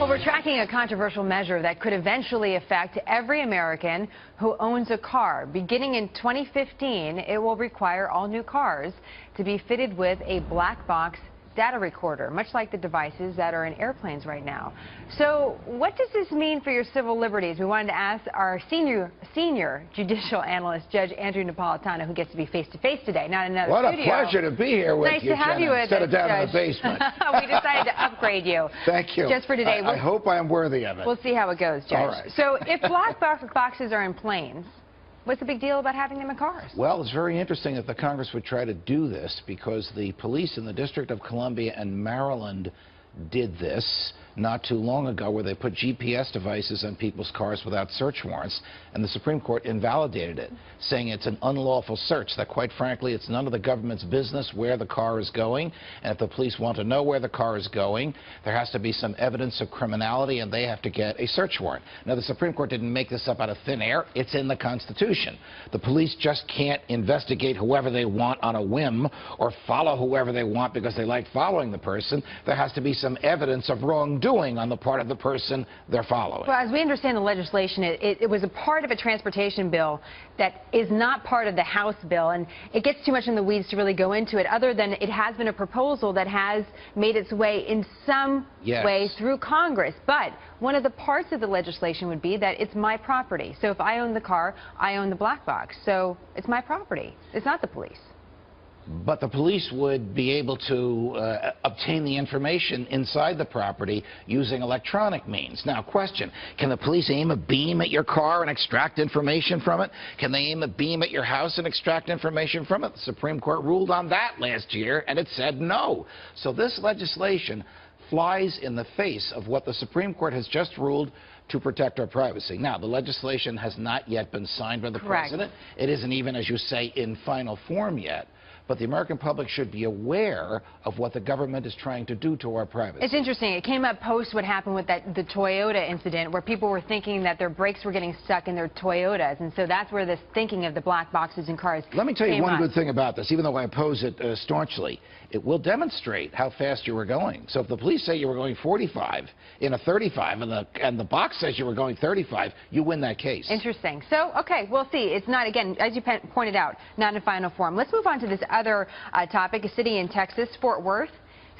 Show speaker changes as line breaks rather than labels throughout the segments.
Well, we're tracking a controversial measure that could eventually affect every American who owns a car. Beginning in 2015, it will require all new cars to be fitted with a black box data recorder, much like the devices that are in airplanes right now. So what does this mean for your civil liberties? We wanted to ask our senior judicial analyst, Judge Andrew Napolitano, who gets to be face-to-face today, not in another studio.
What a pleasure to be here with
nice
you,
to have
Jenna,
you with
instead
us,
of down
Judge.
in the basement.
We decided to upgrade you.
Thank you.
Just for today.
I hope I am worthy of it.
We'll see how it goes, Judge.
All right.
So if black boxes are in planes, what's the big deal about having them in cars?
Well, it's very interesting that the Congress would try to do this because the police in the District of Columbia and Maryland did this not too long ago, where they put GPS devices on people's cars without search warrants, and the Supreme Court invalidated it, saying it's an unlawful search, that quite frankly it's none of the government's business where the car is going, and if the police want to know where the car is going, there has to be some evidence of criminality and they have to get a search warrant. Now, the Supreme Court didn't make this up out of thin air. It's in the Constitution. The police just can't investigate whoever they want on a whim or follow whoever they want because they like following the person. There has to be some evidence of wrongdoing on the part of the person they're following.
Well, as we understand the legislation, it was a part of a transportation bill that is not part of the House bill, and it gets too much in the weeds to really go into it, other than it has been a proposal that has made its way in some way through Congress. But one of the parts of the legislation would be that it's my property. So if I own the car, I own the black box. So it's my property. It's not the police.
But the police would be able to obtain the information inside the property using electronic means. Now, question, can the police aim a beam at your car and extract information from it? Can they aim a beam at your house and extract information from it? The Supreme Court ruled on that last year, and it said no. So this legislation flies in the face of what the Supreme Court has just ruled to protect our privacy. Now, the legislation has not yet been signed by the President. It isn't even, as you say, in final form yet. But the American public should be aware of what the government is trying to do to our privacy.
It's interesting. It came up post what happened with the Toyota incident, where people were thinking that their brakes were getting stuck in their Toyotas. And so that's where this thinking of the black boxes in cars
Let me tell you one
up.
good thing about this, even though I oppose it staunchly. It will demonstrate how fast you were going. So if the police say you were going 45 in a 35 and the box says you were going 35, you win that case.
Interesting. So, okay, we'll see. It's not, again, as you pointed out, not in final form. Let's move on to this other topic. A city in Texas, Fort Worth,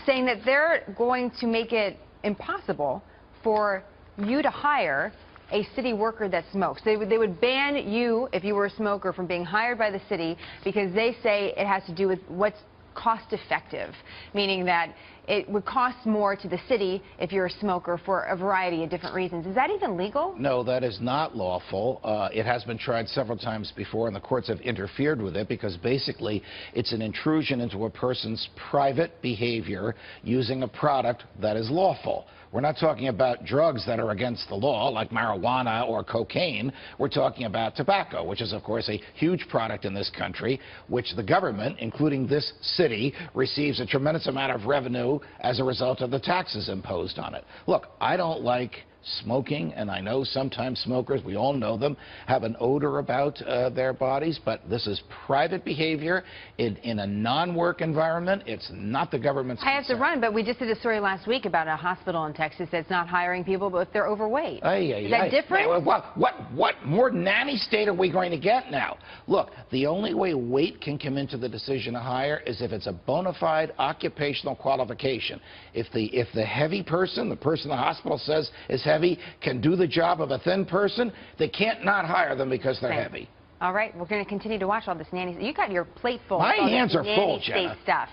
saying that they're going to make it impossible for you to hire a city worker that smokes. They would ban you, if you were a smoker, from being hired by the city because they say it has to do with what's cost effective, meaning that it would cost more to the city if you're a smoker for a variety of different reasons. Is that even legal?
No, that is not lawful. It has been tried several times before, and the courts have interfered with it because basically it's an intrusion into a person's private behavior using a product that is lawful. We're not talking about drugs that are against the law, like marijuana or cocaine. We're talking about tobacco, which is, of course, a huge product in this country, which the government, including this city, receives a tremendous amount of revenue as a result of the taxes imposed on it. Look, I don't like smoking, and I know sometimes smokers, we all know them, have an odor about their bodies, but this is private behavior in a non-work environment. It's not the government's concern.
I have to run, but we just did a story last week about a hospital in Texas that's not hiring people, but if they're overweight. Is that different?
What more nanny state are we going to get now? Look, the only way weight can come into the decision to hire is if it's a bona fide occupational qualification. If the heavy person, the person the hospital says is heavy, can do the job of a thin person, they can't not hire them because they're heavy.
All right, we're going to continue to watch all this nanny. You got your plate full.
My hands are full,
Jenna. Stuff.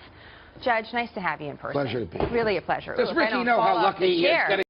Judge, nice to have you in person.
Pleasure to be here.
Really a pleasure.
Does Ricky know how lucky he is?